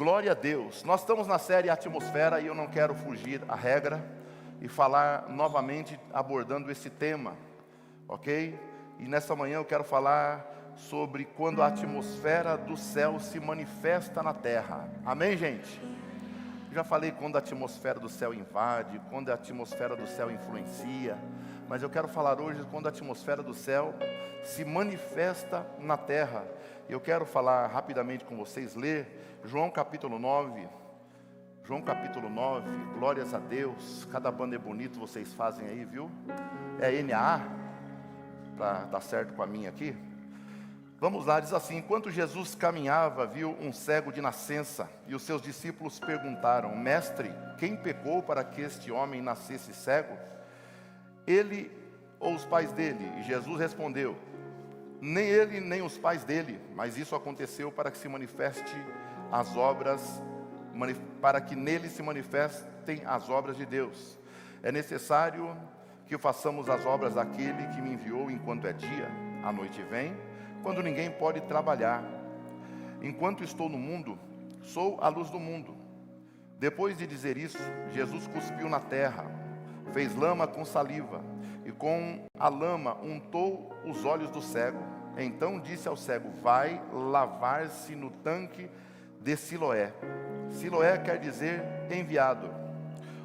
Glória a Deus. Nós estamos na série Atmosfera e eu não quero fugir à regra e falar novamente abordando esse tema, ok? E nessa manhã eu quero falar sobre quando a atmosfera do céu se manifesta na terra. Amém, gente? Já falei quando a atmosfera do céu invade, quando a atmosfera do céu influencia, mas eu quero falar hoje quando a atmosfera do céu se manifesta na terra. Eu quero falar rapidamente com vocês, ler João capítulo 9. João capítulo 9, glórias a Deus. Cada banda é bonito, vocês fazem aí, viu? É NA, para dar certo com a minha aqui. Vamos lá, diz assim: enquanto Jesus caminhava, viu um cego de nascença, e os seus discípulos perguntaram: Mestre, quem pecou para que este homem nascesse cego? Ele ou os pais dele? E Jesus respondeu: nem ele, nem os pais dele, mas isso aconteceu para que se manifeste as obras, para que nele se manifestem as obras de Deus. É necessário que façamos as obras daquele que me enviou enquanto é dia. A noite vem, quando ninguém pode trabalhar. Enquanto estou no mundo, sou a luz do mundo. Depois de dizer isso, Jesus cuspiu na terra, fez lama com saliva, e com a lama untou os olhos do cego. Então disse ao cego: vai lavar-se no tanque de Siloé. Siloé quer dizer enviado.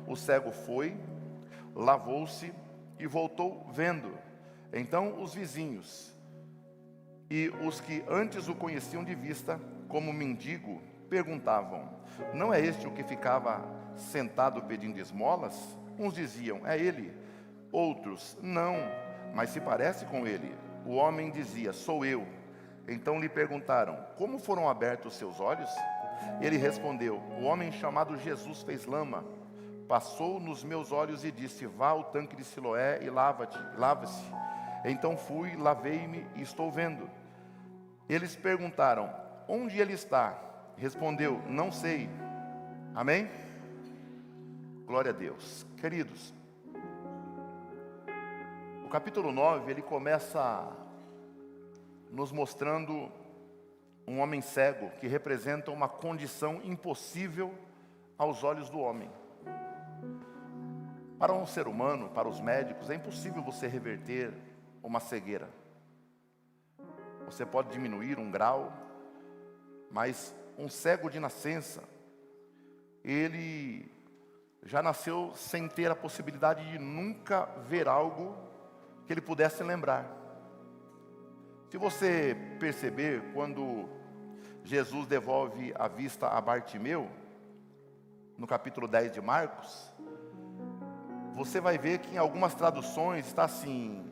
O cego foi, lavou-se e voltou vendo. Então os vizinhos e os que antes o conheciam de vista, como mendigo, perguntavam: não é este o que ficava sentado pedindo esmolas? Uns diziam: é ele. Outros: não, mas se parece com ele. O homem dizia: sou eu. Então lhe perguntaram: como foram abertos os seus olhos? Ele respondeu: o homem chamado Jesus fez lama, passou nos meus olhos e disse: vá ao tanque de Siloé e lava-se. Então fui, lavei-me e estou vendo. Eles perguntaram: onde ele está? Respondeu: não sei. Amém? Glória a Deus. Queridos, o capítulo 9, ele começa nos mostrando um homem cego, que representa uma condição impossível aos olhos do homem. Para um ser humano, para os médicos, é impossível você reverter uma cegueira. Você pode diminuir um grau, mas um cego de nascença, ele já nasceu sem ter a possibilidade de nunca ver algo que ele pudesse lembrar. Se você perceber, quando Jesus devolve a vista a Bartimeu, no capítulo 10 de Marcos, você vai ver que em algumas traduções está assim: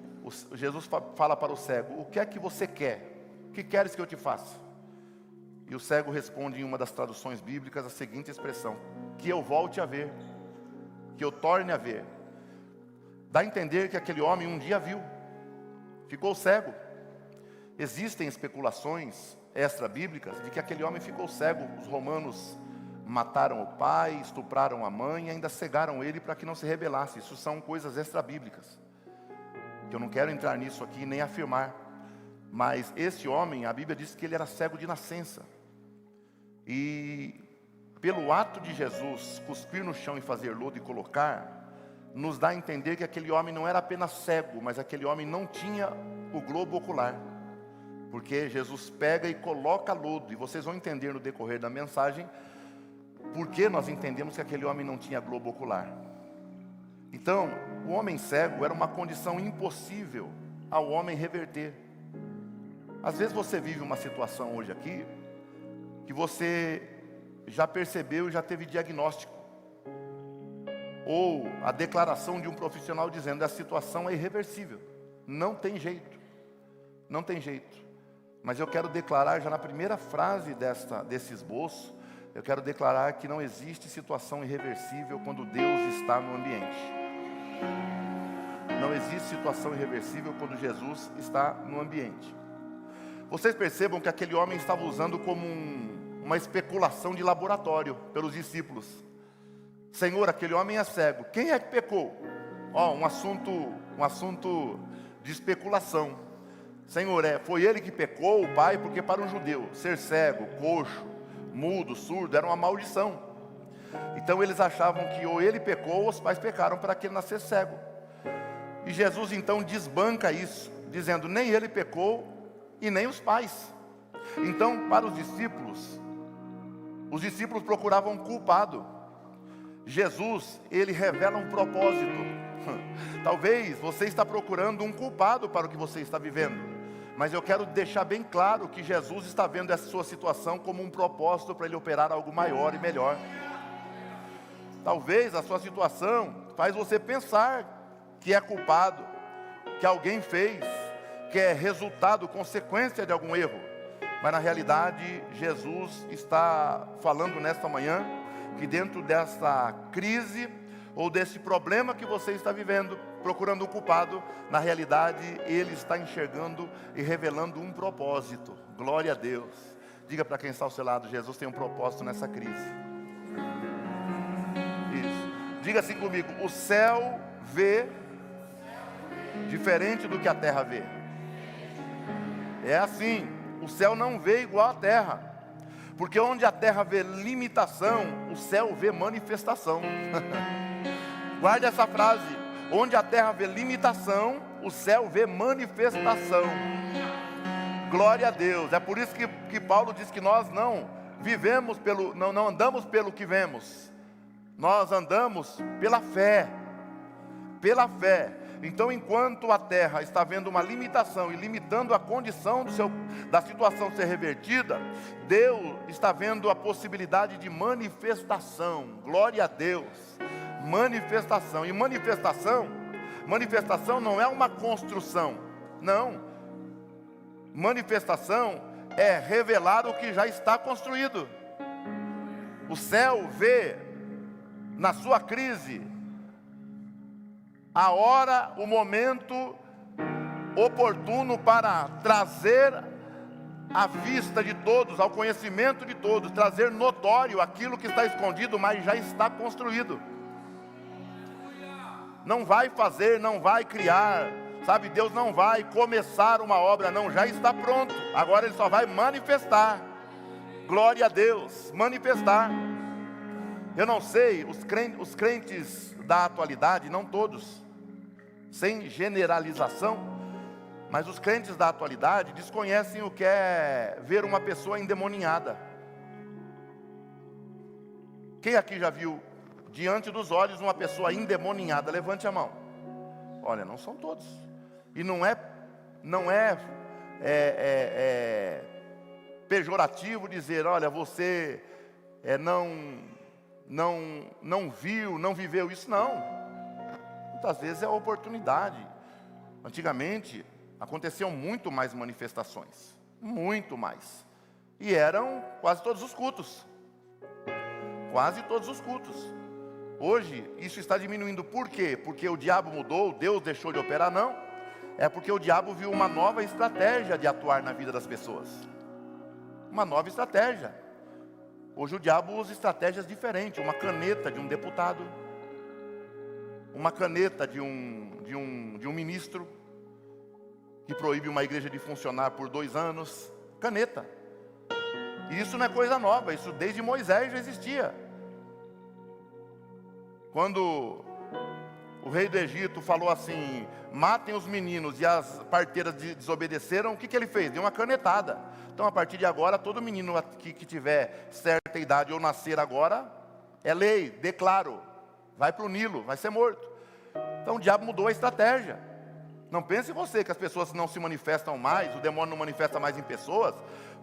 Jesus fala para o cego: o que é que você quer? O que queres que eu te faça? E o cego responde em uma das traduções bíblicas a seguinte expressão: que eu volte a ver, que eu torne a ver. Dá a entender que aquele homem um dia viu, ficou cego. Existem especulações extra-bíblicas de que aquele homem ficou cego. Os romanos mataram o pai, estupraram a mãe e ainda cegaram ele para que não se rebelasse. Isso são coisas extra-bíblicas, que eu não quero entrar nisso aqui nem afirmar. Mas esse homem, a Bíblia diz que ele era cego de nascença. E pelo ato de Jesus cuspir no chão e fazer lodo e colocar, nos dá a entender que aquele homem não era apenas cego, mas aquele homem não tinha o globo ocular. Porque Jesus pega e coloca lodo, e vocês vão entender no decorrer da mensagem por que nós entendemos que aquele homem não tinha globo ocular. Então, o homem cego era uma condição impossível ao homem reverter. Às vezes você vive uma situação hoje aqui, que você já percebeu e já teve diagnóstico, ou a declaração de um profissional dizendo: a situação é irreversível, não tem jeito, não tem jeito. Mas eu quero declarar já na primeira frase desse esboço, eu quero declarar que não existe situação irreversível quando Deus está no ambiente. Não existe situação irreversível quando Jesus está no ambiente. Vocês percebam que aquele homem estava usando como uma especulação de laboratório pelos discípulos. Senhor, aquele homem é cego, quem é que pecou? Um assunto de especulação. Senhor, foi ele que pecou, o pai? Porque para um judeu, ser cego, coxo, mudo, surdo, era uma maldição. Então eles achavam que ou ele pecou ou os pais pecaram para que ele nascesse cego. E Jesus então desbanca isso, dizendo, nem ele pecou e nem os pais. Então, para os discípulos procuravam um culpado. Jesus, ele revela um propósito. Talvez você está procurando um culpado para o que você está vivendo, mas eu quero deixar bem claro que Jesus está vendo essa sua situação como um propósito para ele operar algo maior e melhor. Talvez a sua situação faz você pensar que é culpado, que alguém fez, que é resultado, consequência de algum erro. Mas na realidade, Jesus está falando nesta manhã que dentro dessa crise ou desse problema que você está vivendo, procurando um culpado, na realidade Ele está enxergando e revelando um propósito. Glória a Deus. Diga para quem está ao seu lado, Jesus tem um propósito nessa crise. Isso. Diga assim comigo, o céu vê diferente do que a terra vê. É assim, o céu não vê igual a terra. Porque onde a terra vê limitação, o céu vê manifestação. Guarde essa frase. Onde a terra vê limitação, o céu vê manifestação. Glória a Deus. É por isso que Paulo diz que nós não vivemos não andamos pelo que vemos. Nós andamos pela fé. Pela fé. Então, enquanto a terra está vendo uma limitação e limitando a condição da situação ser revertida, Deus está vendo a possibilidade de manifestação. Glória a Deus. Manifestação. E manifestação não é uma construção. Não. Manifestação é revelar o que já está construído. O céu vê na sua crise a hora, o momento oportuno para trazer à vista de todos, ao conhecimento de todos, trazer notório aquilo que está escondido, mas já está construído. Não vai fazer, não vai criar, sabe? Deus não vai começar uma obra, não, já está pronto. Agora Ele só vai manifestar. Glória a Deus, manifestar. Eu não sei, os crentes da atualidade, não todos, sem generalização, mas os crentes da atualidade desconhecem o que é ver uma pessoa endemoniada. Quem aqui já viu diante dos olhos uma pessoa endemoniada? Levante a mão. Olha, não são todos. E não é pejorativo dizer, olha, você não viu, não viveu isso, não. Muitas vezes é a oportunidade. Antigamente, aconteciam muito mais manifestações. Muito mais. E eram quase todos os cultos. Quase todos os cultos. Hoje, isso está diminuindo. Por quê? Porque o diabo mudou, Deus deixou de operar? Não. É porque o diabo viu uma nova estratégia de atuar na vida das pessoas. Uma nova estratégia. Hoje o diabo usa estratégias diferentes. Uma caneta de um deputado, uma caneta de um ministro que proíbe uma igreja de funcionar por 2 anos. Caneta. E isso não é coisa nova, isso desde Moisés já existia. Quando o rei do Egito falou assim, matem os meninos, e as parteiras desobedeceram, o que ele fez? Deu uma canetada. Então, a partir de agora, todo menino que tiver certa idade ou nascer agora, é lei, declaro, vai para o Nilo, vai ser morto. Então, o diabo mudou a estratégia. Não pense você que as pessoas não se manifestam mais, o demônio não manifesta mais em pessoas,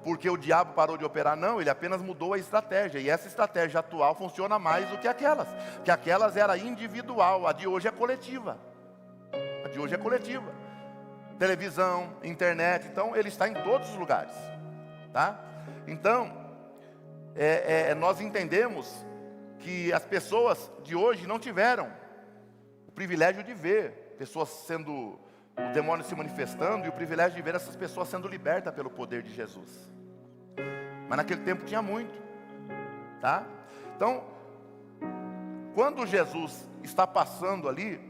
porque o diabo parou de operar. Não, ele apenas mudou a estratégia. E essa estratégia atual funciona mais do que aquelas. Que aquelas era individual, a de hoje é coletiva. A de hoje é coletiva. Televisão, internet, então ele está em todos os lugares. Tá? Então, nós entendemos que as pessoas de hoje não tiveram o privilégio de ver pessoas sendo, o demônio se manifestando, e o privilégio de ver essas pessoas sendo libertas pelo poder de Jesus. Mas naquele tempo tinha muito, tá? Então, quando Jesus está passando ali,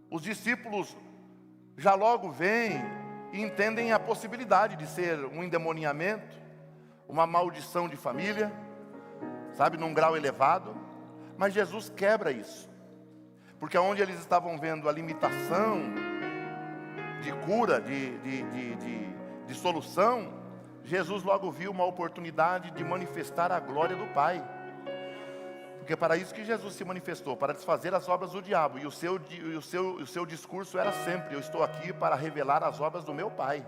os discípulos já logo vêm e entendem a possibilidade de ser um endemoniamento, uma maldição de família, sabe, num grau elevado. Mas Jesus quebra isso, porque onde eles estavam vendo a limitação de cura, de solução, Jesus logo viu uma oportunidade de manifestar a glória do Pai. Porque para isso que Jesus se manifestou, para desfazer as obras do diabo. E o seu discurso era sempre: eu estou aqui para revelar as obras do meu Pai.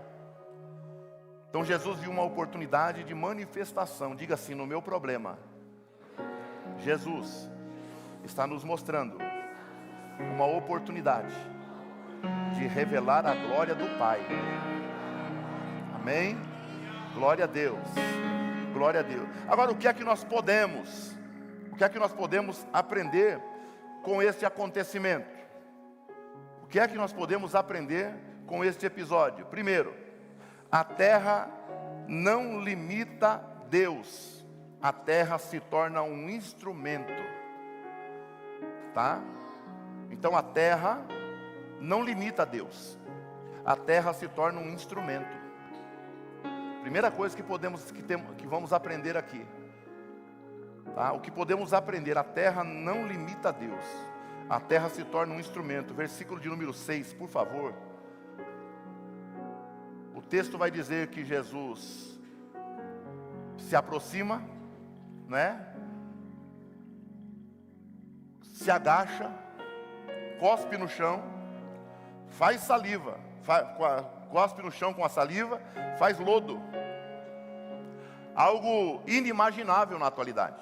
Então Jesus viu uma oportunidade de manifestação. Diga assim: no meu problema, Jesus está nos mostrando uma oportunidade de revelar a glória do Pai. Amém? Glória a Deus. Glória a Deus. Agora, o que é que nós podemos aprender com este acontecimento? O que é que nós podemos aprender com este episódio? Primeiro, a terra não limita Deus. A terra se torna um instrumento. Tá? Então a terra não limita Deus. A terra se torna um instrumento. Primeira coisa que vamos aprender aqui. Tá? O que podemos aprender: a terra não limita Deus. A terra se torna um instrumento. Versículo de número 6, por favor. O texto vai dizer que Jesus se aproxima, né? Se agacha, cospe no chão, faz saliva, cospe no chão com a saliva, faz lodo. Algo inimaginável na atualidade.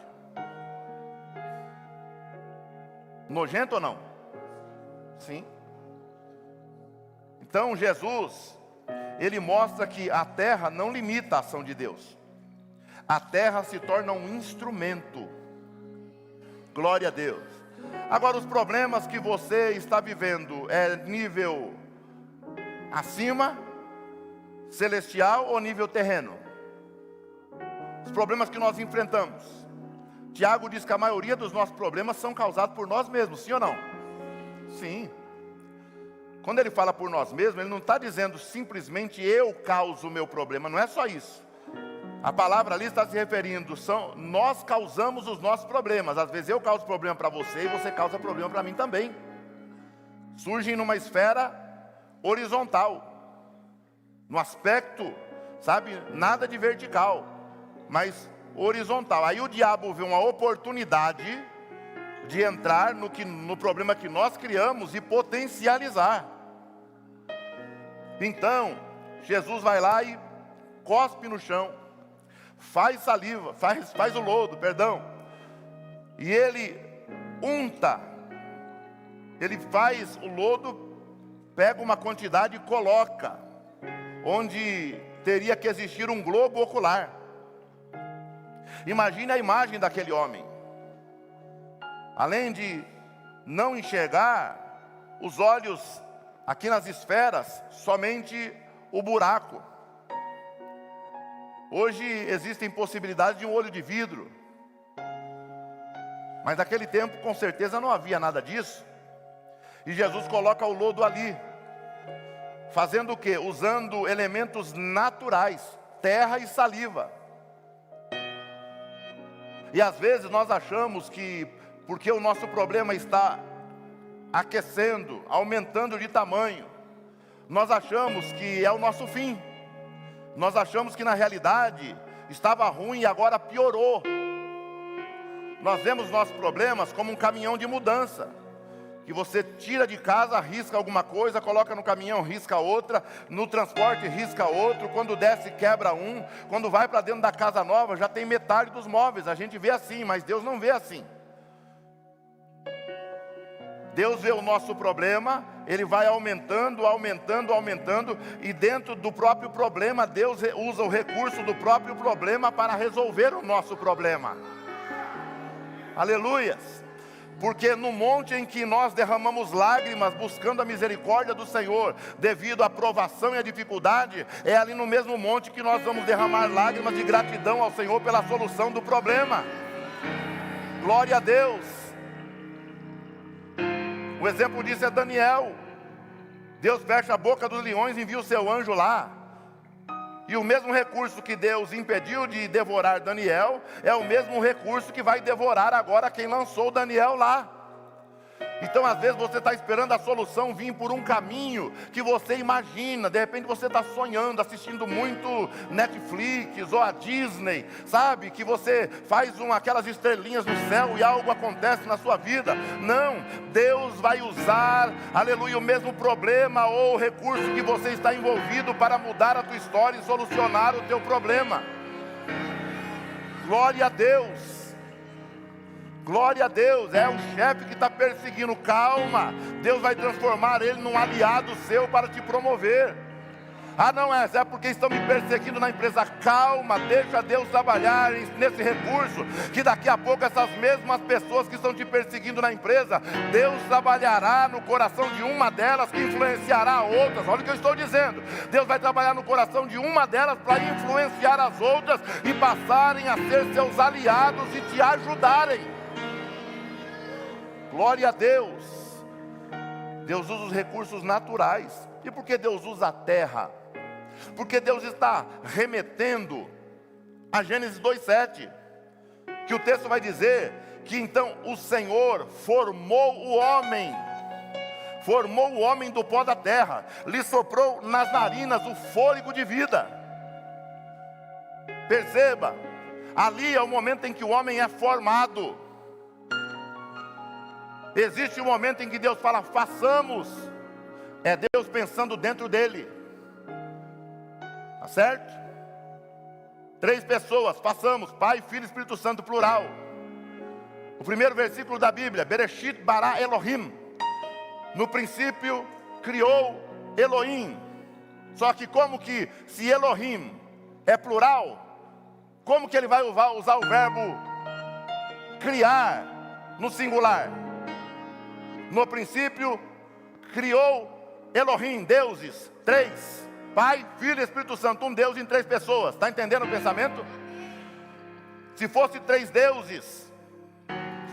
Nojento ou não? Sim. Então Jesus, ele mostra que a terra não limita a ação de Deus. A terra se torna um instrumento. Glória a Deus. Agora, os problemas que você está vivendo é nível acima, celestial, ou nível terreno? Os problemas que nós enfrentamos. Tiago diz que a maioria dos nossos problemas são causados por nós mesmos, sim ou não? Sim. Quando ele fala por nós mesmos, ele não está dizendo simplesmente eu causo o meu problema, não é só isso. A palavra ali está se referindo, nós causamos os nossos problemas. Às vezes eu causo problema para você e você causa problema para mim também. Surgem numa esfera horizontal, no aspecto, sabe, nada de vertical, mas horizontal. Aí o diabo vê uma oportunidade de entrar no problema que nós criamos e potencializar. Então, Jesus vai lá e cospe no chão, faz saliva, faz o lodo, e ele unta, ele faz o lodo, pega uma quantidade e coloca onde teria que existir um globo ocular. Imagine a imagem daquele homem. Além de não enxergar, os olhos aqui nas esferas, somente o buraco. Hoje existem possibilidades de um olho de vidro, mas naquele tempo com certeza não havia nada disso. E Jesus coloca o lodo ali, fazendo o quê? Usando elementos naturais, terra e saliva. E às vezes nós achamos que porque o nosso problema está aquecendo, aumentando de tamanho, nós achamos que é o nosso fim. Nós achamos que na realidade estava ruim e agora piorou. Nós vemos nossos problemas como um caminhão de mudança, que você tira de casa, risca alguma coisa, coloca no caminhão, risca outra, no transporte risca outro, quando desce quebra um, quando vai para dentro da casa nova já tem metade dos móveis. A gente vê assim, mas Deus não vê assim. Deus vê o nosso problema, Ele vai aumentando, e dentro do próprio problema, Deus usa o recurso do próprio problema para resolver o nosso problema. Aleluias! Porque no monte em que nós derramamos lágrimas, buscando a misericórdia do Senhor, devido à provação e à dificuldade, é ali no mesmo monte que nós vamos derramar lágrimas de gratidão ao Senhor pela solução do problema. Glória a Deus! O exemplo disso é Daniel. Deus fecha a boca dos leões, envia o seu anjo lá, E o mesmo recurso que Deus impediu de devorar Daniel, é o mesmo recurso que vai devorar agora quem lançou Daniel lá. Então às vezes você está esperando a solução vir por um caminho que você imagina. De repente você está sonhando, assistindo muito Netflix ou a Disney, sabe? Que você faz aquelas estrelinhas no céu e algo acontece na sua vida. Não, Deus vai usar, aleluia, o mesmo problema ou recurso que você está envolvido para mudar a tua história e solucionar o teu problema. Glória a Deus. Glória a Deus, é o chefe que está perseguindo, calma, Deus vai transformar ele num aliado seu para te promover. Ah, não é porque estão me perseguindo na empresa. Calma, deixa Deus trabalhar nesse recurso, que daqui a pouco essas mesmas pessoas que estão te perseguindo na empresa, Deus trabalhará no coração de uma delas que influenciará outras. Olha o que eu estou dizendo, Deus vai trabalhar no coração de uma delas para influenciar as outras e passarem a ser seus aliados e te ajudarem. Glória a Deus. Deus usa os recursos naturais. E por que Deus usa a terra? Porque Deus está remetendo a Gênesis 2:7, que o texto vai dizer que então o Senhor formou o homem do pó da terra, lhe soprou nas narinas o fôlego de vida. Perceba, ali é o momento em que o homem é formado. Existe um momento em que Deus fala, façamos. É Deus pensando dentro dele. Tá certo? 3 pessoas, façamos, Pai, Filho e Espírito Santo, plural. O primeiro versículo da Bíblia, Bereshit bara Elohim. No princípio criou Elohim. Só que como que, se Elohim é plural, como que ele vai usar o verbo criar no singular? No princípio, criou Elohim, deuses, 3, Pai, Filho e Espírito Santo, um Deus em 3 pessoas, está entendendo o pensamento? Se fosse 3 deuses,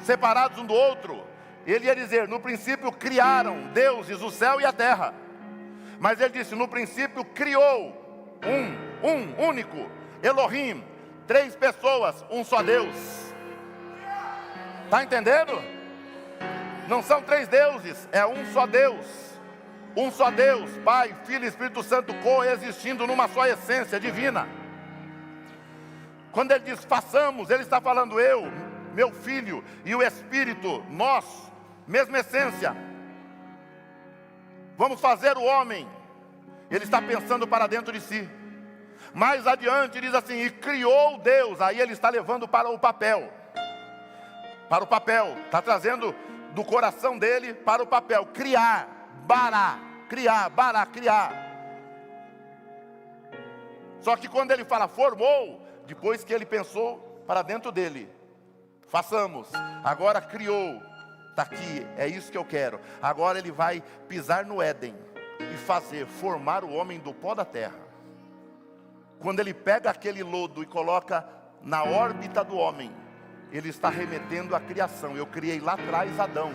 separados um do outro, ele ia dizer, no princípio criaram deuses, o céu e a terra. Mas ele disse, no princípio criou um único, Elohim, 3 pessoas, um só Deus. Está entendendo? Não são 3 deuses, é um só Deus. Um só Deus, Pai, Filho e Espírito Santo coexistindo numa só essência divina. Quando ele diz façamos, ele está falando eu, meu Filho e o Espírito, nós, mesma essência. Vamos fazer o homem. Ele está pensando para dentro de si. Mais adiante diz assim, e criou Deus. Aí ele está levando para o papel. Para o papel, está trazendo do coração dele para o papel. Criar, bará, criar. Só que quando ele fala formou, depois que ele pensou para dentro dele, façamos, agora criou, está aqui, é isso que eu quero. Agora ele vai pisar no Éden e formar o homem do pó da terra. Quando ele pega aquele lodo e coloca na órbita do homem, ele está remetendo à criação. Eu criei lá atrás Adão,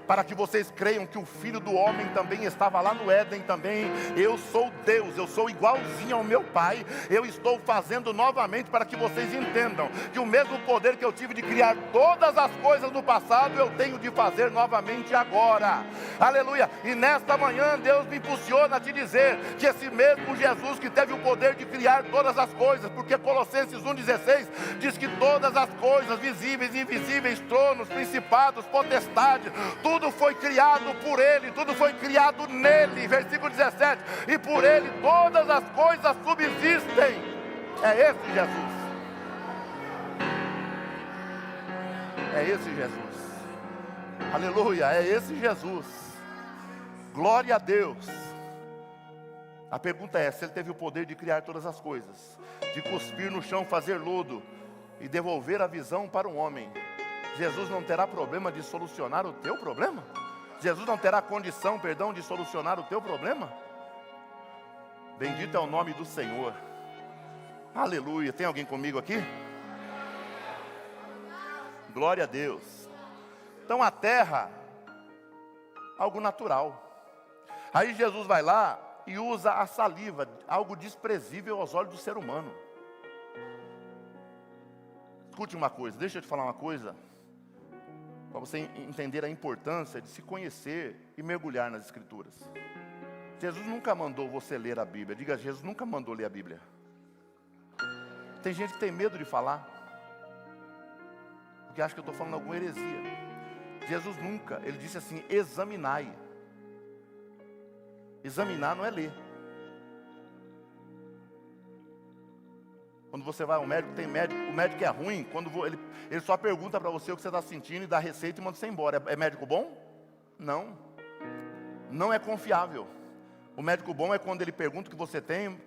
para que vocês creiam que o Filho do Homem também estava lá no Éden também. Eu sou Deus, eu sou igualzinho ao meu Pai. Eu estou fazendo novamente para que vocês entendam que o mesmo poder que eu tive de criar todas as coisas no passado, eu tenho de fazer novamente agora. Aleluia. E nesta manhã Deus me impulsiona a te dizer que esse mesmo Jesus que teve o poder de criar todas as coisas, porque Colossenses 1,16 diz que todas as coisas visíveis e invisíveis, tronos, principados, potestades, tudo foi criado por Ele, tudo foi criado nele, versículo 17, e por Ele todas as coisas subsistem. É esse Jesus. É esse Jesus. Aleluia, é esse Jesus. Glória a Deus. A pergunta é, se Ele teve o poder de criar todas as coisas, de cuspir no chão, fazer lodo e devolver a visão para um homem, Jesus não terá problema de solucionar o teu problema? Jesus não terá condição, de solucionar o teu problema? Bendito é o nome do Senhor. Aleluia. Tem alguém comigo aqui? Glória a Deus. Então a terra, algo natural. Aí Jesus vai lá e usa a saliva, algo desprezível aos olhos do ser humano. Escute uma coisa, deixa eu te falar uma coisa, para você entender a importância de se conhecer e mergulhar nas Escrituras. Jesus nunca mandou você ler a Bíblia. Diga, Jesus nunca mandou ler a Bíblia. Tem gente que tem medo de falar, porque acha que eu estou falando alguma heresia. Jesus nunca, ele disse assim, examinai. Examinar não é ler. Quando você vai ao médico, tem médico, o médico é ruim, quando ele só pergunta para você o que você está sentindo e dá receita e manda você embora. É médico bom? Não. Não é confiável. O médico bom é quando ele pergunta o que você tem,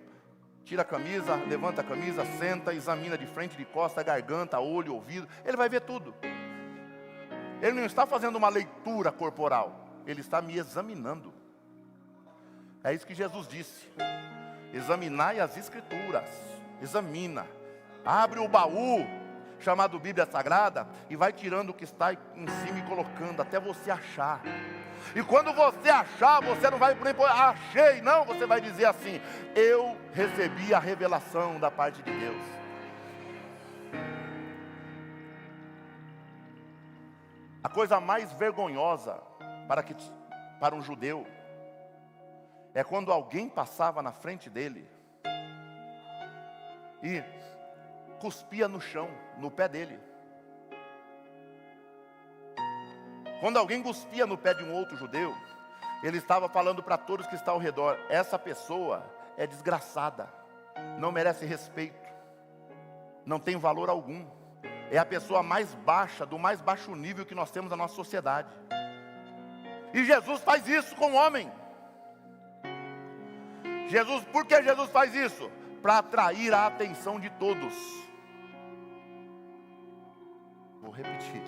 tira a camisa, levanta a camisa, senta, examina de frente, de costa, garganta, olho, ouvido. Ele vai ver tudo. Ele não está fazendo uma leitura corporal, ele está me examinando. É isso que Jesus disse. Examinai as Escrituras. Examina. Abre o baú, chamado Bíblia Sagrada, e vai tirando o que está em cima e colocando, até você achar. E quando você achar, você não vai nem pôr, achei, não. Você vai dizer assim, eu recebi a revelação da parte de Deus. A coisa mais vergonhosa para um judeu é quando alguém passava na frente dele e cuspia no chão, no pé dele. Quando alguém cuspia no pé de um outro judeu, ele estava falando para todos que estão ao redor, essa pessoa é desgraçada, não merece respeito, não tem valor algum. É a pessoa mais baixa, do mais baixo nível que nós temos na nossa sociedade. E Jesus faz isso com o homem. Por que Jesus faz isso? Para atrair a atenção de todos. Vou repetir.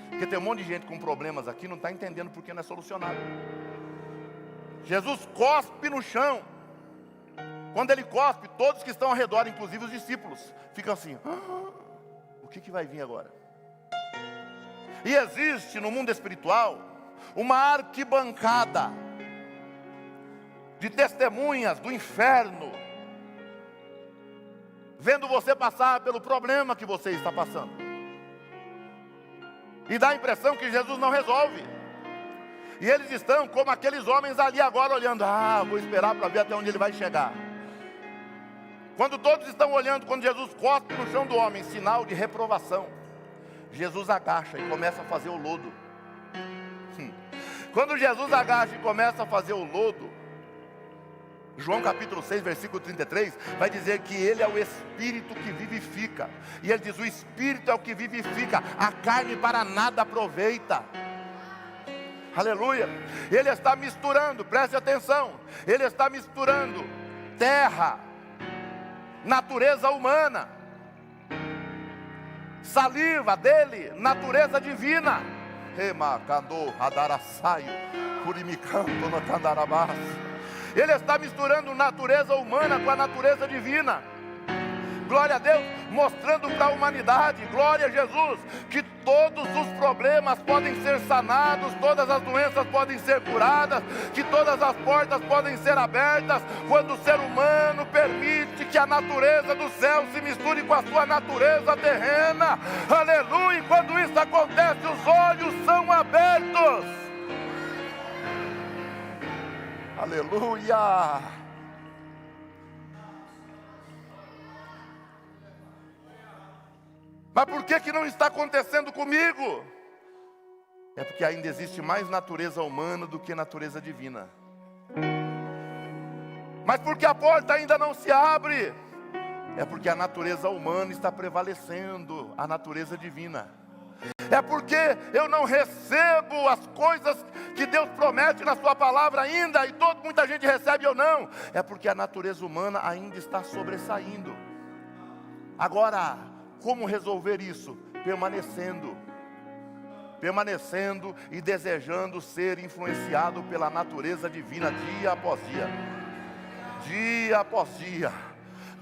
Porque tem um monte de gente com problemas aqui, não está entendendo porque não é solucionado. Jesus cospe no chão. Quando ele cospe, todos que estão ao redor, inclusive os discípulos, ficam assim, o que vai vir agora? E existe no mundo espiritual uma arquibancada de testemunhas do inferno, vendo você passar pelo problema que você está passando, e dá a impressão que Jesus não resolve. E eles estão como aqueles homens ali agora olhando, vou esperar para ver até onde ele vai chegar. Quando todos estão olhando, quando Jesus cospe no chão do homem, sinal de reprovação, Jesus agacha e começa a fazer o lodo. Quando Jesus agacha e começa a fazer o lodo, João capítulo 6, versículo 33, vai dizer que ele é o Espírito que vivifica. E ele diz, o Espírito é o que vivifica, a carne para nada aproveita. Aleluia. Ele está misturando, preste atenção, ele está misturando terra, natureza humana, saliva dele, natureza divina. Ele está misturando natureza humana com a natureza divina. Glória a Deus, mostrando para a humanidade, glória a Jesus, que todos os problemas podem ser sanados, todas as doenças podem ser curadas, que todas as portas podem ser abertas, quando o ser humano permite que a natureza do céu se misture com a sua natureza terrena. Aleluia, e quando isso acontece, os olhos são abertos. Aleluia. Mas por que não está acontecendo comigo? É porque ainda existe mais natureza humana do que natureza divina. Mas por que a porta ainda não se abre? É porque a natureza humana está prevalecendo a natureza divina. É porque eu não recebo as coisas que Deus promete na sua palavra ainda, e muita gente recebe ou não. É porque a natureza humana ainda está sobressaindo. Agora, como resolver isso? Permanecendo e desejando ser influenciado pela natureza divina dia após dia. Dia após dia.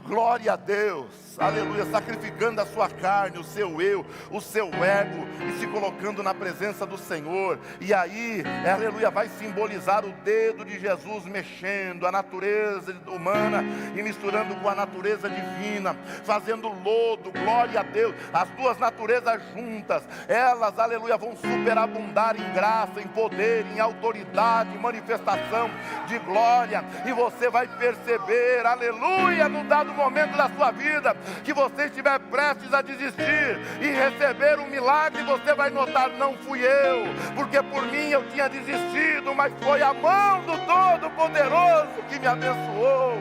Glória a Deus, aleluia, sacrificando a sua carne, o seu eu, o seu ego, e se colocando na presença do Senhor. E aí, aleluia, vai simbolizar o dedo de Jesus mexendo a natureza humana e misturando com a natureza divina, fazendo lodo. Glória a Deus, as duas naturezas juntas, elas, aleluia, vão superabundar em graça, em poder, em autoridade, em manifestação de glória. E você vai perceber, aleluia, no dado momento da sua vida, que você estiver prestes a desistir e receber um milagre, você vai notar: não fui eu, porque por mim eu tinha desistido, mas foi a mão do Todo-Poderoso que me abençoou.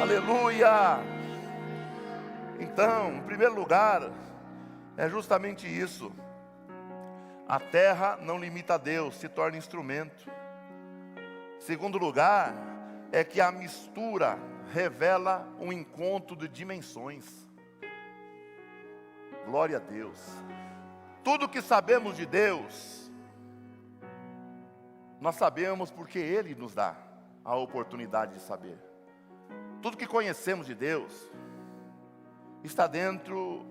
Aleluia. Então, em primeiro lugar, é justamente isso: a terra não limita a Deus, se torna instrumento. Segundo lugar, é que a mistura revela um encontro de dimensões. Glória a Deus. Tudo que sabemos de Deus, nós sabemos porque Ele nos dá a oportunidade de saber. Tudo que conhecemos de Deus está dentro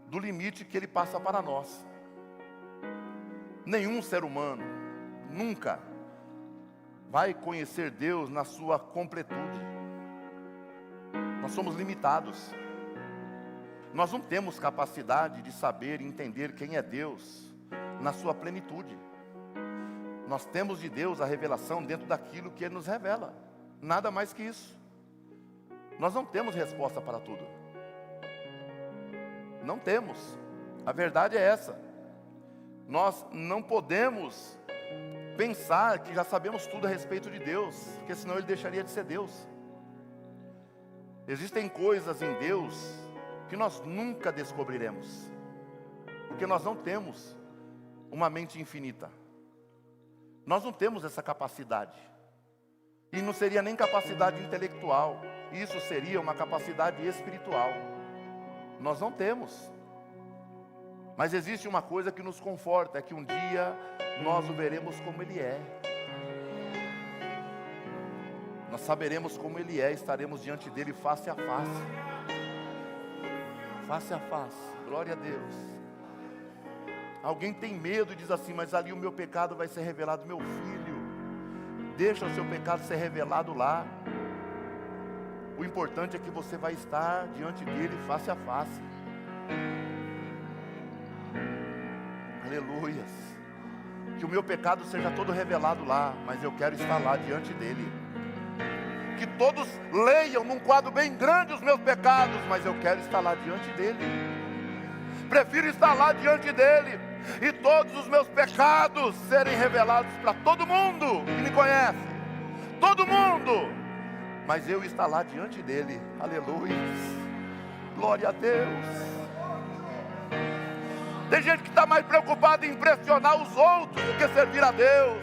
do limite que Ele passa para nós. Nenhum ser humano nunca vai conhecer Deus na sua completude. Nós somos limitados. Nós não temos capacidade de saber e entender quem é Deus na sua plenitude. Nós temos de Deus a revelação dentro daquilo que Ele nos revela. Nada mais que isso. Nós não temos resposta para tudo. Não temos. A verdade é essa. Nós não podemos pensar que já sabemos tudo a respeito de Deus, porque senão Ele deixaria de ser Deus. Existem coisas em Deus que nós nunca descobriremos, porque nós não temos uma mente infinita. Nós não temos essa capacidade, e não seria nem capacidade intelectual, isso seria uma capacidade espiritual. Nós não temos. Mas existe uma coisa que nos conforta, é que um dia nós o veremos como Ele é. Nós saberemos como Ele é, estaremos diante dEle face a face. Face a face, glória a Deus. Alguém tem medo e diz assim: mas ali o meu pecado vai ser revelado. Meu filho, deixa o seu pecado ser revelado lá. O importante é que você vai estar diante dEle face a face. Aleluias. Que o meu pecado seja todo revelado lá, mas eu quero estar lá diante dEle. Que todos leiam num quadro bem grande os meus pecados, mas eu quero estar lá diante dEle. Prefiro estar lá diante dEle e todos os meus pecados serem revelados para todo mundo que me conhece, todo mundo, mas eu estar lá diante dEle. Aleluia, glória a Deus. Tem gente que está mais preocupada em impressionar os outros do que servir a Deus.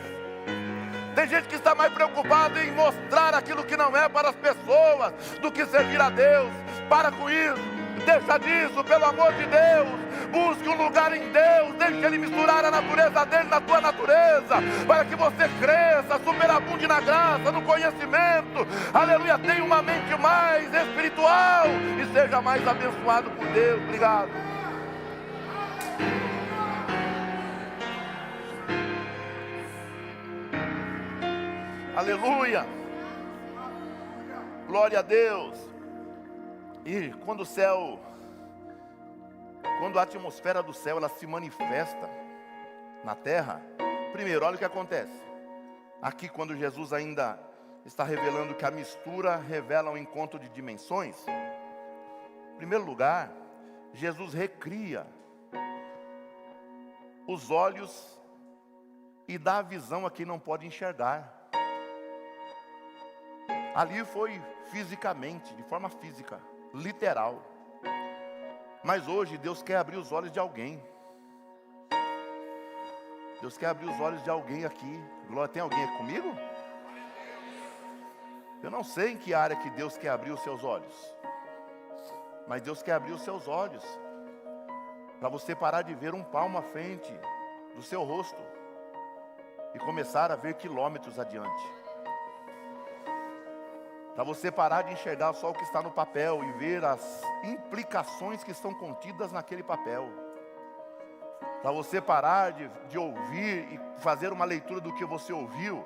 Tem gente que está mais preocupada em mostrar aquilo que não é para as pessoas do que servir a Deus. Para com isso, deixa disso, pelo amor de Deus. Busque um lugar em Deus, deixe Ele misturar a natureza dEle na tua natureza, para que você cresça, superabunde na graça, no conhecimento. Aleluia, tenha uma mente mais espiritual e seja mais abençoado por Deus. Obrigado. Aleluia, glória a Deus. E quando a atmosfera do céu ela se manifesta na terra, primeiro, olha o que acontece. Aqui, quando Jesus ainda está revelando que a mistura revela um encontro de dimensões, em primeiro lugar, Jesus recria os olhos e dá a visão a quem não pode enxergar. Ali foi fisicamente, de forma física, literal. Mas hoje Deus quer abrir os olhos de alguém. Deus quer abrir os olhos de alguém aqui. Glória, tem alguém aqui comigo? Eu não sei em que área que Deus quer abrir os seus olhos, mas Deus quer abrir os seus olhos para você parar de ver um palmo à frente do seu rosto e começar a ver quilômetros adiante. Para você parar de enxergar só o que está no papel e ver as implicações que estão contidas naquele papel. Para você parar de ouvir e fazer uma leitura do que você ouviu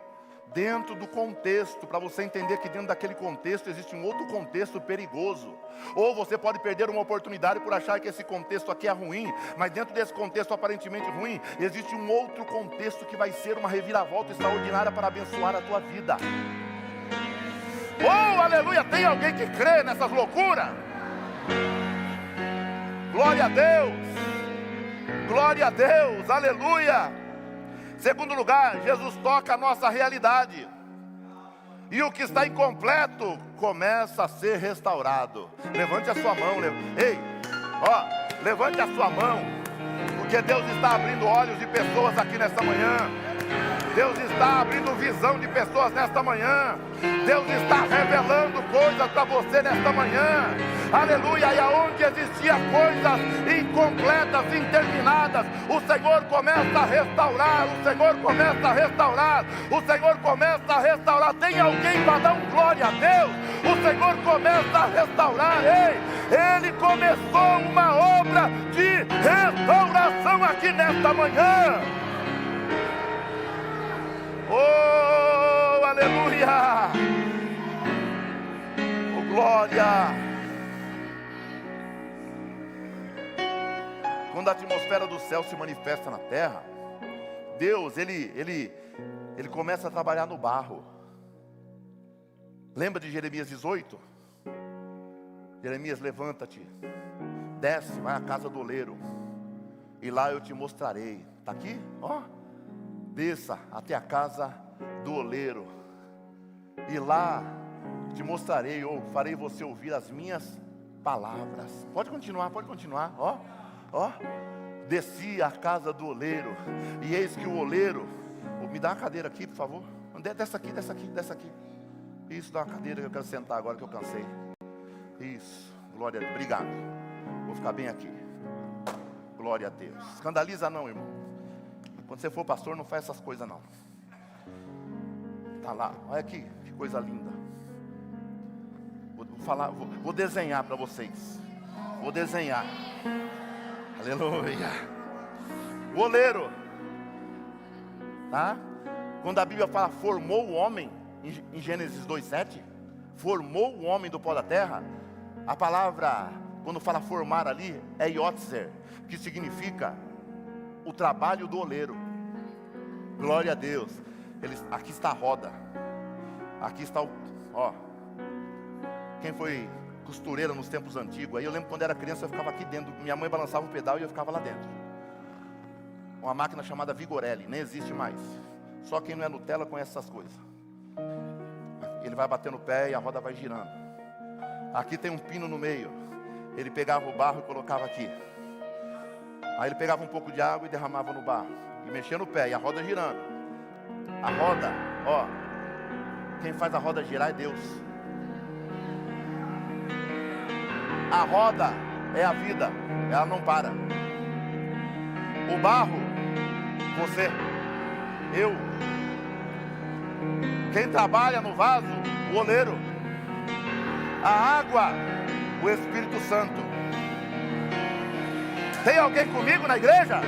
dentro do contexto, para você entender que dentro daquele contexto existe um outro contexto perigoso. Ou você pode perder uma oportunidade por achar que esse contexto aqui é ruim, mas dentro desse contexto aparentemente ruim, existe um outro contexto que vai ser uma reviravolta extraordinária para abençoar a tua vida. Oh, aleluia! Tem alguém que crê nessas loucuras? Glória a Deus! Glória a Deus! Aleluia! Segundo lugar, Jesus toca a nossa realidade. E o que está incompleto começa a ser restaurado. Levante a sua mão. Levante a sua mão. Porque Deus está abrindo olhos de pessoas aqui nesta manhã. Deus está abrindo visão de pessoas nesta manhã. Deus está revelando coisas para você nesta manhã. Aleluia, e aonde existia coisas incompletas, interminadas, o Senhor começa a restaurar, o Senhor começa a restaurar, o Senhor começa a restaurar. Tem alguém para dar um glória a Deus? O Senhor começa a restaurar. Ele começou uma obra de restauração aqui nesta manhã. Oh, aleluia! Oh, glória! Quando a atmosfera do céu se manifesta na terra, Deus, ele começa a trabalhar no barro. Lembra de Jeremias 18? Jeremias, levanta-te, desce, vai à casa do oleiro, e lá eu te mostrarei. Está aqui? Ó, desça até a casa do oleiro, e lá te mostrarei, ou farei você ouvir as minhas palavras. Pode continuar, ó. Desci à casa do oleiro, e eis que o oleiro, me dá uma cadeira aqui, por favor. Desce aqui. Isso, dá uma cadeira que eu quero sentar agora que eu cansei. Isso, glória a Deus, obrigado. Vou ficar bem aqui. Glória a Deus. Escandaliza não, irmão. Quando você for pastor, não faz essas coisas não. Tá lá, olha aqui, que coisa linda. Vou desenhar para vocês. Vou desenhar. Aleluia. O oleiro, tá? Quando a Bíblia fala formou o homem, em Gênesis 2:7, formou o homem do pó da terra, a palavra, quando fala formar ali, é iotzer, que significa o trabalho do oleiro. Glória a Deus. Aqui está a roda. Aqui está quem foi costureira nos tempos antigos? Aí eu lembro quando era criança, eu ficava aqui dentro. Minha mãe balançava o pedal e eu ficava lá dentro. Uma máquina chamada Vigorelli, nem existe mais. Só quem não é Nutella conhece essas coisas. Ele vai bater no pé e a roda vai girando. Aqui tem um pino no meio. Ele pegava o barro e colocava aqui. Aí ele pegava um pouco de água e derramava no barro. E mexia no pé e a roda girando. A roda, quem faz a roda girar é Deus. A roda é a vida, ela não para. O barro, você, eu. Quem trabalha no vaso, o oleiro. A água, o Espírito Santo. Tem alguém comigo na igreja?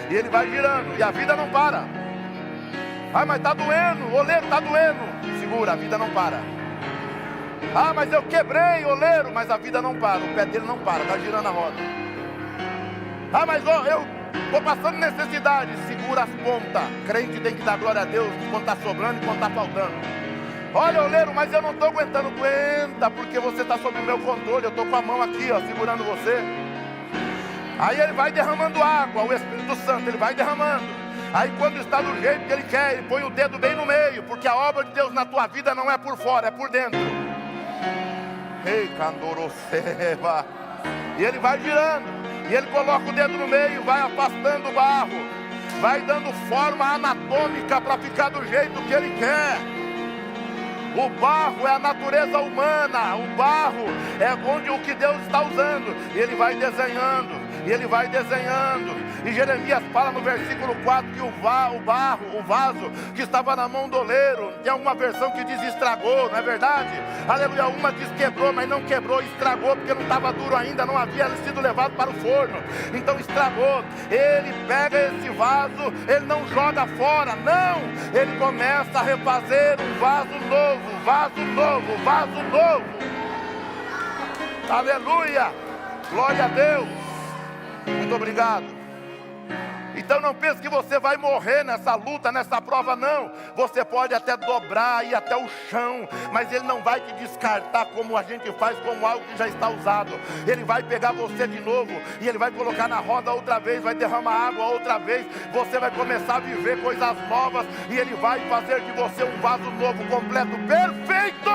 E ele vai girando e a vida não para. Mas está doendo, o oleiro está doendo. Segura, a vida não para. Mas eu quebrei, oleiro, mas a vida não para. O pé dele não para, está girando a roda. Mas eu estou passando necessidade. Segura as pontas. Crente tem que dar glória a Deus quando está sobrando e quando está faltando. Olha, oleiro, mas eu não estou aguentando. Aguenta, porque você está sob o meu controle. Eu estou com a mão aqui, segurando você. Aí ele vai derramando água, o Espírito Santo, ele vai derramando. Aí quando está do jeito que ele quer, ele põe o dedo bem no meio, porque a obra de Deus na tua vida não é por fora, é por dentro. E ele vai girando, e ele coloca o dedo no meio, vai afastando o barro, vai dando forma anatômica para ficar do jeito que ele quer. O barro é a natureza humana, o barro é onde o que Deus está usando. E ele vai desenhando, E ele vai desenhando. E Jeremias fala no versículo 4 que o vaso que estava na mão do oleiro, tem alguma versão que diz estragou, não é verdade? Aleluia, uma diz quebrou, mas não quebrou, estragou porque não estava duro ainda, não havia sido levado para o forno. Então estragou. Ele pega esse vaso, ele não joga fora, não. Ele começa a refazer um vaso novo, vaso novo, vaso novo. Aleluia, glória a Deus. Muito obrigado. Então não pense que você vai morrer nessa luta, nessa prova, não. Você pode até dobrar, ir até o chão, mas Ele não vai te descartar como a gente faz, como algo que já está usado. Ele vai pegar você de novo, e Ele vai colocar na roda outra vez, vai derramar água outra vez. Você vai começar a viver coisas novas, e Ele vai fazer de você um vaso novo, completo, perfeito,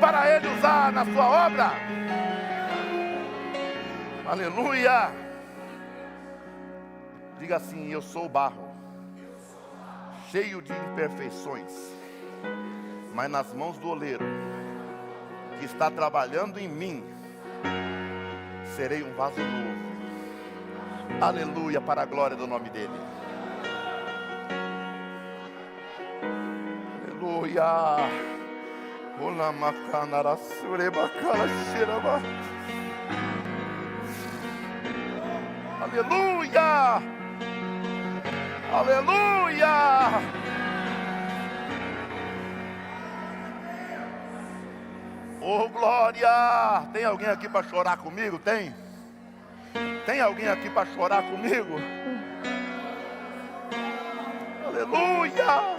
para Ele usar na sua obra. Aleluia. Diga assim: eu sou barro, cheio de imperfeições, mas nas mãos do oleiro, que está trabalhando em mim, serei um vaso novo. Aleluia, para a glória do nome dele. Aleluia. Aleluia. Aleluia! Oh, glória! Tem alguém aqui para chorar comigo? Tem? Tem alguém aqui para chorar comigo? Aleluia!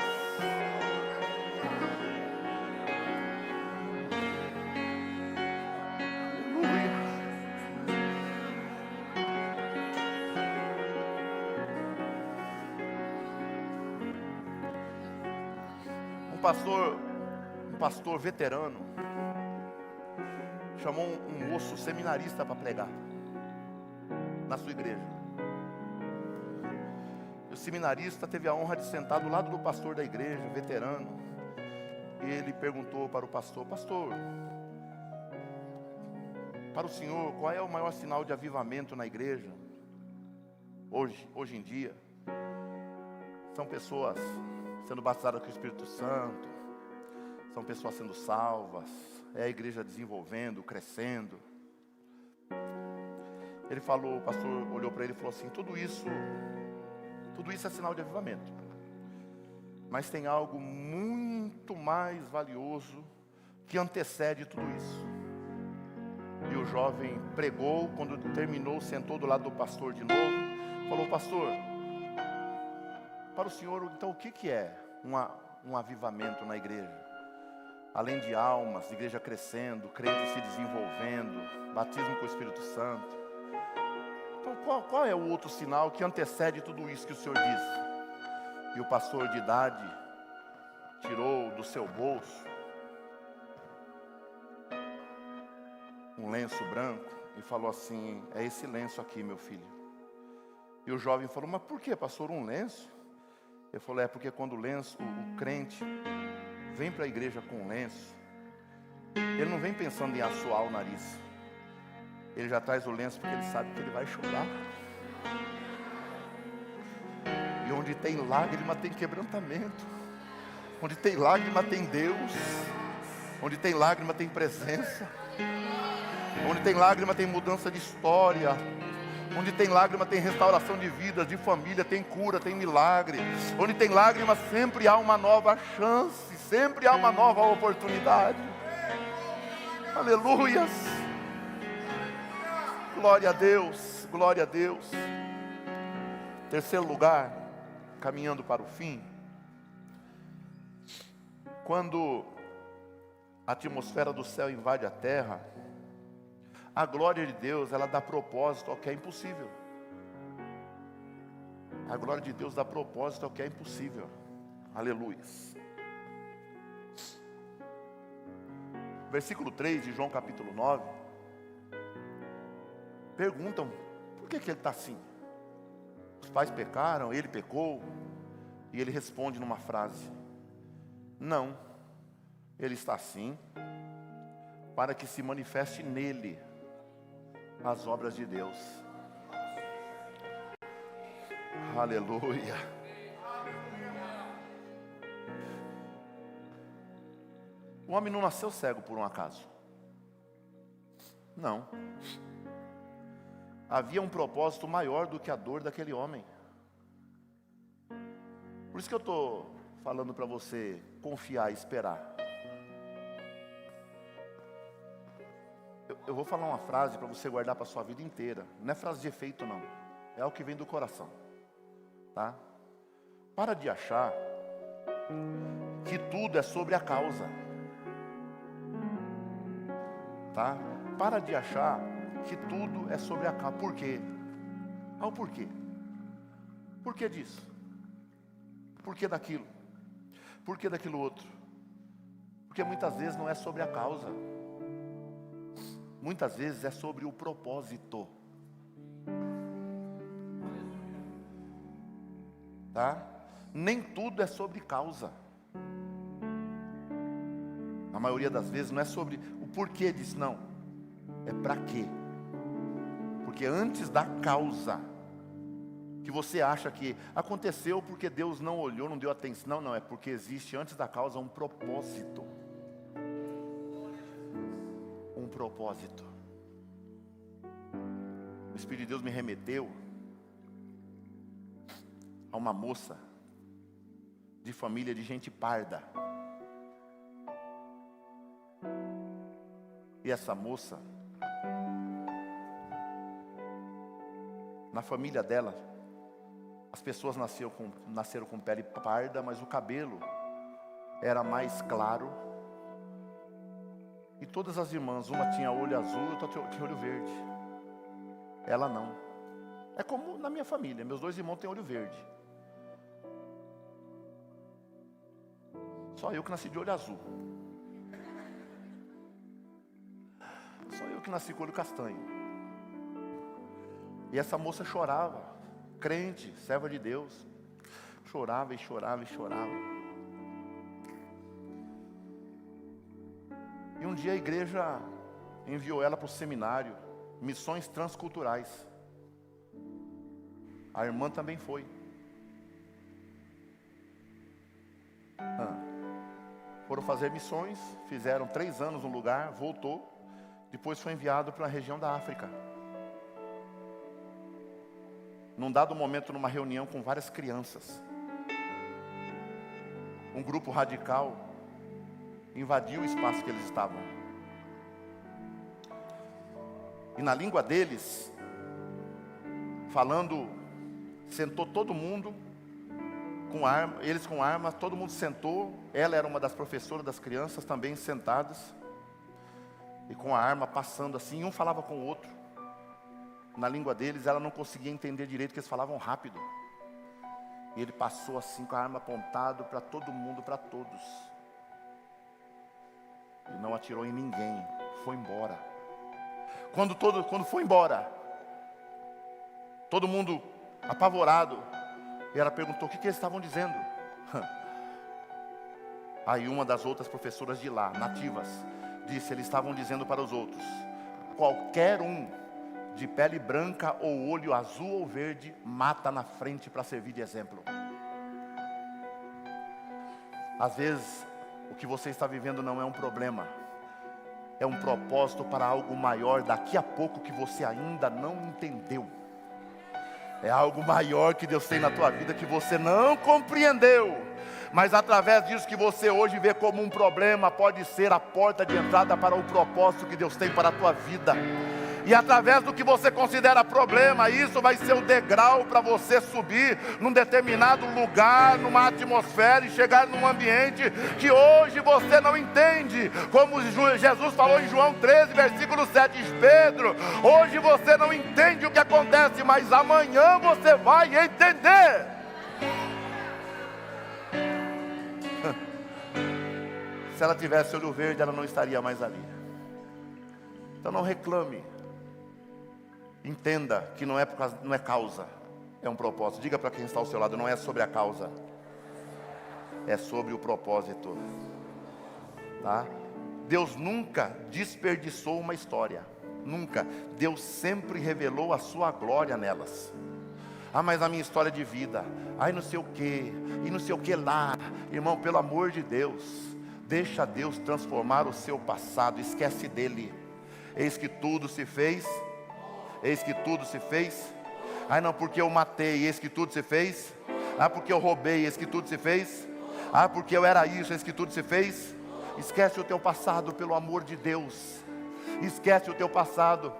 Um pastor veterano chamou um moço seminarista para pregar na sua igreja. O seminarista teve a honra de sentar do lado do pastor da igreja, veterano. E ele perguntou para o pastor: pastor, para o senhor, qual é o maior sinal de avivamento na igreja hoje em dia? São pessoas sendo batizadas com o Espírito Santo, são pessoas sendo salvas, é a igreja desenvolvendo, crescendo. Ele falou, o pastor olhou para ele e falou assim: tudo isso é sinal de avivamento, mas tem algo muito mais valioso que antecede tudo isso. E o jovem pregou, quando terminou, sentou do lado do pastor de novo, falou: pastor, para o senhor, então o que é um avivamento na igreja? Além de almas, igreja crescendo, crentes se desenvolvendo, batismo com o Espírito Santo. Então qual é o outro sinal que antecede tudo isso que o senhor disse? E o pastor de idade tirou do seu bolso um lenço branco e falou assim: é esse lenço aqui, meu filho. E o jovem falou: mas por que, pastor, um lenço? Ele falou: é porque quando o crente vem para a igreja com um lenço, ele não vem pensando em assoar o nariz. Ele já traz o lenço porque ele sabe que ele vai chorar. E onde tem lágrima tem quebrantamento. Onde tem lágrima tem Deus. Onde tem lágrima tem presença. Onde tem lágrima tem mudança de história. Onde tem lágrima tem restauração de vidas, de família, tem cura, tem milagre. Onde tem lágrima sempre há uma nova chance, sempre há uma nova oportunidade. Aleluias. Glória a Deus, glória a Deus. Terceiro lugar, caminhando para o fim. Quando a atmosfera do céu invade a terra, a glória de Deus, ela dá propósito ao que é impossível. A glória de Deus dá propósito ao que é impossível. Aleluia. Versículo 3 de João capítulo 9. Perguntam, por que ele está assim? Os pais pecaram, ele pecou. E ele responde numa frase: não, ele está assim para que se manifeste nele as obras de Deus. Aleluia. O homem não nasceu cego por um acaso. Não. Havia um propósito maior do que a dor daquele homem. Por isso que eu estou falando para você confiar e esperar. Eu vou falar uma frase para você guardar para a sua vida inteira. Não é frase de efeito, não. É o que vem do coração. Tá? Para de achar que tudo é sobre a causa. Tá? Para de achar que tudo é sobre a causa. Por quê? O porquê? Por que disso? Por que daquilo? Por que daquilo outro? Porque muitas vezes não é sobre a causa. Muitas vezes é sobre o propósito. Tá? Nem tudo é sobre causa. A maioria das vezes não é sobre o porquê disso, não. É para quê? Porque antes da causa, que você acha que aconteceu porque Deus não olhou, não deu atenção. Não, é porque existe antes da causa um propósito. Um propósito. O Espírito de Deus me remeteu a uma moça de família de gente parda. E essa moça, na família dela, as pessoas nasceram com pele parda, mas o cabelo era mais claro. E todas as irmãs, uma tinha olho azul e outra tinha olho verde. Ela não. É como na minha família, meus dois irmãos têm olho verde. Só eu que nasci de olho azul. Só eu que nasci com olho castanho. E essa moça chorava, crente, serva de Deus. Chorava e chorava e chorava. E um dia a igreja enviou ela para o seminário, missões transculturais. A irmã também foi. Foram fazer missões, fizeram 3 anos no lugar, voltou. Depois foi enviado para a região da África. Num dado momento, numa reunião com várias crianças, um grupo radical invadiu o espaço que eles estavam. E na língua deles, falando, sentou todo mundo com arma, eles com armas, todo mundo sentou. Ela era uma das professoras das crianças, também sentadas, e com a arma passando assim, um falava com o outro. Na língua deles, ela não conseguia entender direito, porque eles falavam rápido. E ele passou assim com a arma apontada para todo mundo, para todos. E não atirou em ninguém, foi embora. Quando foi embora, todo mundo apavorado, e ela perguntou o que eles estavam dizendo. Aí uma das outras professoras de lá, nativas, disse: eles estavam dizendo para os outros: qualquer um de pele branca ou olho azul ou verde, mata na frente para servir de exemplo. Às vezes, o que você está vivendo não é um problema, é um propósito para algo maior daqui a pouco que você ainda não entendeu. É algo maior que Deus tem na tua vida que você não compreendeu. Mas através disso que você hoje vê como um problema, pode ser a porta de entrada para o propósito que Deus tem para a tua vida. E através do que você considera problema, isso vai ser o degrau para você subir num determinado lugar, numa atmosfera, e chegar num ambiente que hoje você não entende. Como Jesus falou em João 13, versículo 7, Pedro, hoje você não entende o que acontece, mas amanhã você vai entender. Se ela tivesse olho verde, ela não estaria mais ali. Então não reclame. Entenda que não é causa, é um propósito. Diga para quem está ao seu lado: não é sobre a causa, é sobre o propósito. Tá? Deus nunca desperdiçou uma história. Nunca. Deus sempre revelou a sua glória nelas. Ah, mas a minha história de vida, ai não sei o que, e não sei o que lá. Irmão, pelo amor de Deus, deixa Deus transformar o seu passado, esquece dele. Eis que tudo se fez, eis que tudo se fez. Ai não, porque eu matei, eis que tudo se fez. Ah, porque eu roubei, eis que tudo se fez. Ah, porque eu era isso, eis que tudo se fez. Esquece o teu passado, pelo amor de Deus. Esquece o teu passado,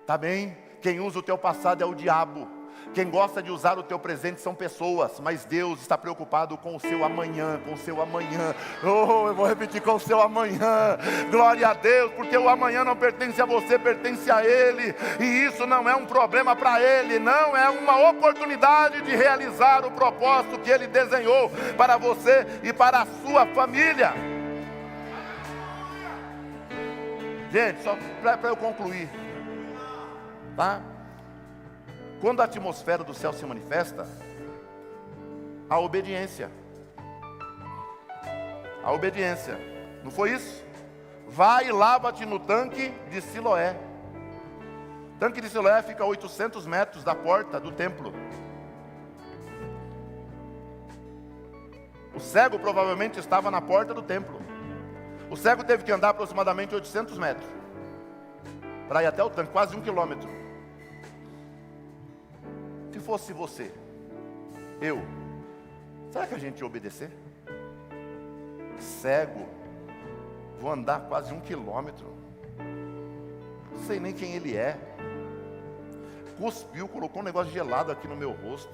tá bem? Quem usa o teu passado é o diabo. Quem gosta de usar o teu presente são pessoas, mas Deus está preocupado com o seu amanhã, com o seu amanhã. Oh, eu vou repetir, com o seu amanhã. Glória a Deus, porque o amanhã não pertence a você, pertence a Ele. E isso não é um problema para Ele, não, é uma oportunidade de realizar o propósito que Ele desenhou para você e para a sua família. Gente, só para eu concluir, tá? Quando a atmosfera do céu se manifesta, a obediência. A obediência. Não foi isso? Vai e lava-te no tanque de Siloé. O tanque de Siloé fica a 800 metros da porta do templo. O cego provavelmente estava na porta do templo. O cego teve que andar aproximadamente 800 metros para ir até o tanque, quase 1 quilômetro. Se fosse você, eu, será que a gente ia obedecer? Cego, vou andar quase 1 quilômetro, não sei nem quem ele é. Cuspiu, colocou um negócio gelado aqui no meu rosto.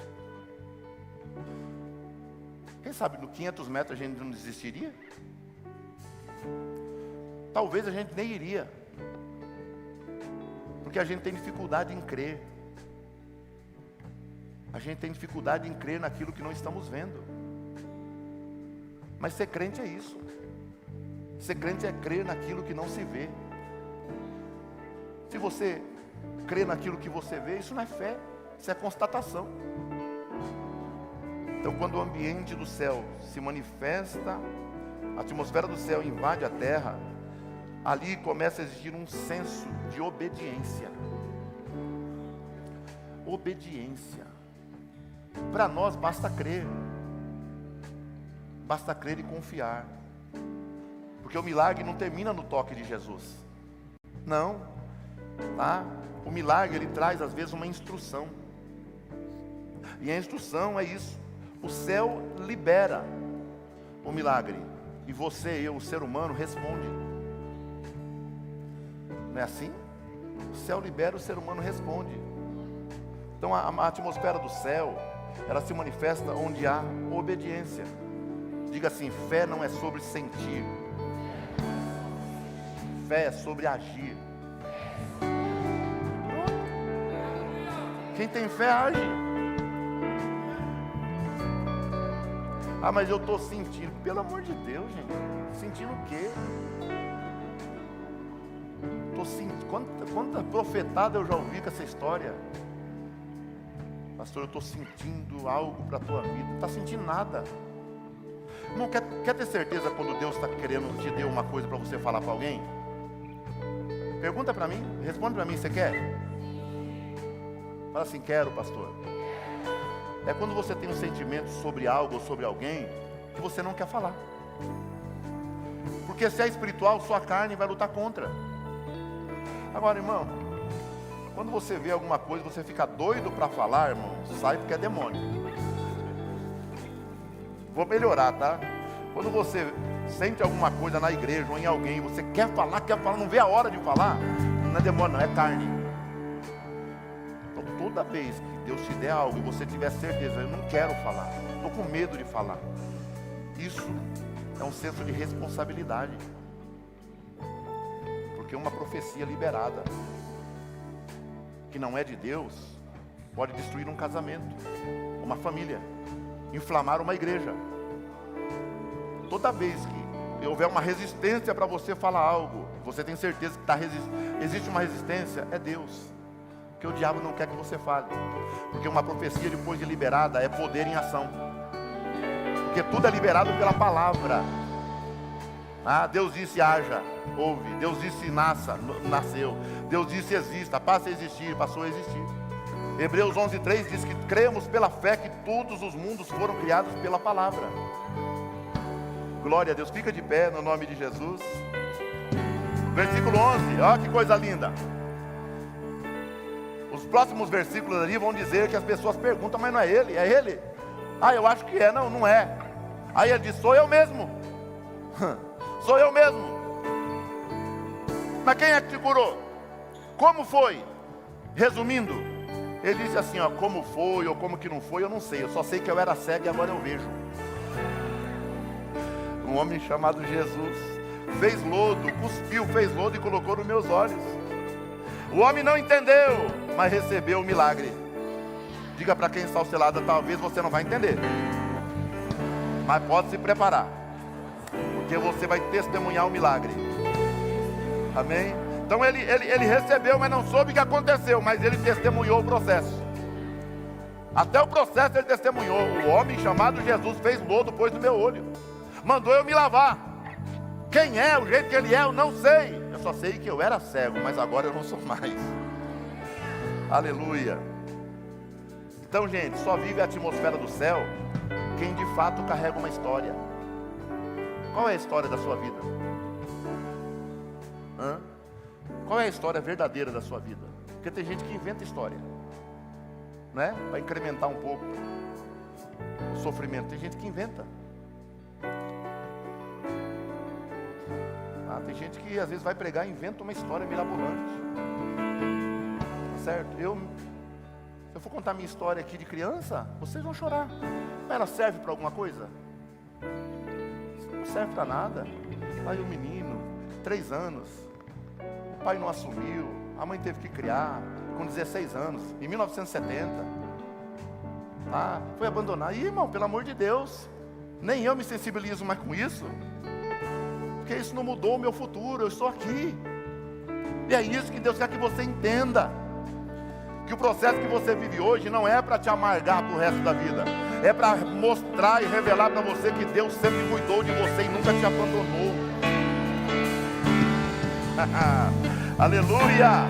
Quem sabe no 500 metros a gente não desistiria? Talvez a gente nem iria, porque a gente tem dificuldade em crer. A gente tem dificuldade em crer naquilo que não estamos vendo. Mas ser crente é isso. Ser crente é crer naquilo que não se vê. Se você crê naquilo que você vê, isso não é fé, isso é constatação. Então, quando o ambiente do céu se manifesta, a atmosfera do céu invade a terra, ali começa a existir um senso de obediência. Obediência. Para nós basta crer e confiar, porque o milagre não termina no toque de Jesus, não, tá? O milagre ele traz às vezes uma instrução, e a instrução é isso: o céu libera o milagre, e você, eu, o ser humano, responde. Não é assim? O céu libera, o ser humano responde. Então a atmosfera do céu, ela se manifesta onde há obediência. Diga assim: fé não é sobre sentir, fé é sobre agir. Quem tem fé age. Ah, mas eu estou sentindo. Pelo amor de Deus, gente, sentindo o quê? Estou sentindo. Quanta profetada eu já ouvi com essa história. Pastor, eu estou sentindo algo para a tua vida. Não está sentindo nada. Não quer ter certeza quando Deus está querendo te dar uma coisa para você falar para alguém? Pergunta para mim, responde para mim, você quer? Fala assim: quero, pastor. É quando você tem um sentimento sobre algo ou sobre alguém que você não quer falar. Porque se é espiritual, sua carne vai lutar contra. Agora, irmão, quando você vê alguma coisa, você fica doido para falar, irmão, sai porque é demônio. Vou melhorar, tá? Quando você sente alguma coisa na igreja ou em alguém, você quer falar, não vê a hora de falar, não é demônio, não, é carne. Então toda vez que Deus te der algo e você tiver certeza, eu não quero falar, estou com medo de falar, isso é um senso de responsabilidade. Porque uma profecia liberada que não é de Deus pode destruir um casamento, uma família, inflamar uma igreja. Toda vez que houver uma resistência para você falar algo, você tem certeza que existe uma resistência, é Deus, porque o diabo não quer que você fale. Porque uma profecia depois de liberada é poder em ação, porque tudo é liberado pela palavra. Deus disse haja, houve. Deus disse nasça, nasceu. Deus disse exista, passa a existir, passou a existir. Hebreus 11:3 diz que cremos pela fé que todos os mundos foram criados pela palavra. Glória a Deus, fica de pé no nome de Jesus. Versículo 11, olha que coisa linda. Os próximos versículos ali vão dizer que as pessoas perguntam, mas não é ele? É ele? Ah, eu acho que é. Não, não é. Aí ele diz, sou eu mesmo. Sou eu mesmo. Mas quem é que te curou? Como foi? Resumindo, ele disse assim, ó, como foi ou como que não foi, eu não sei. Eu só sei que eu era cego e agora eu vejo. Um homem chamado Jesus fez lodo, cuspiu, fez lodo e colocou nos meus olhos. O homem não entendeu, mas recebeu o milagre. Diga para quem está ao seu lado, talvez você não vai entender, mas pode se preparar, porque você vai testemunhar o milagre. Amém? Então ele recebeu, mas não soube o que aconteceu, mas ele testemunhou o processo. Até o processo ele testemunhou. O homem chamado Jesus fez lodo, pôs no meu olho, mandou eu me lavar. Quem é, o jeito que ele é, eu não sei. Eu só sei que eu era cego, mas agora eu não sou mais. Aleluia. Então, gente, só vive a atmosfera do céu quem de fato carrega uma história. Qual é a história da sua vida? Qual é a história verdadeira da sua vida? Porque tem gente que inventa história, né? Para incrementar um pouco o sofrimento. Tem gente que inventa. Tem gente que às vezes vai pregar e inventa uma história mirabolante. Certo? Se eu for contar minha história aqui de criança, vocês vão chorar. Mas ela serve para alguma coisa? Não serve para nada. Aí o menino, 3 anos, o pai não assumiu, a mãe teve que criar, com 16 anos, em 1970. Foi abandonar. Ih, irmão, pelo amor de Deus, nem eu me sensibilizo mais com isso. Porque isso não mudou o meu futuro, eu estou aqui. E é isso que Deus quer que você entenda. Que o processo que você vive hoje não é para te amargar para o resto da vida. É para mostrar e revelar para você que Deus sempre cuidou de você e nunca te abandonou. Aleluia!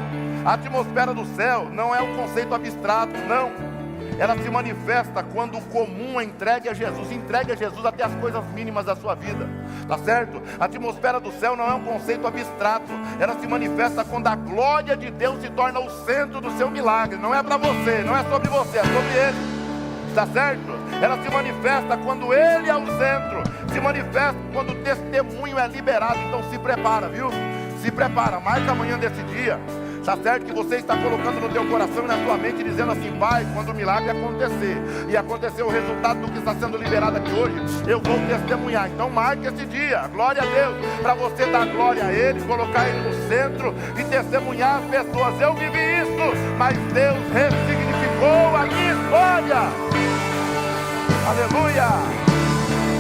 A atmosfera do céu não é um conceito abstrato, não. Ela se manifesta quando o comum é entregue a Jesus. Entregue a Jesus até as coisas mínimas da sua vida. Tá certo? A atmosfera do céu não é um conceito abstrato. Ela se manifesta quando a glória de Deus se torna o centro do seu milagre. Não é para você, não é sobre você, é sobre Ele. Tá certo? Ela se manifesta quando Ele é o centro. Se manifesta quando o testemunho é liberado. Então se prepara, viu? Se prepara, marca amanhã desse dia. Está certo que você está colocando no teu coração e na tua mente, dizendo assim, Pai, quando o milagre acontecer, e acontecer o resultado do que está sendo liberado aqui hoje, eu vou testemunhar. Então marque esse dia, glória a Deus, para você dar glória a Ele, colocar Ele no centro e testemunhar as pessoas. Eu vivi isso, mas Deus ressignificou a minha história. Aleluia!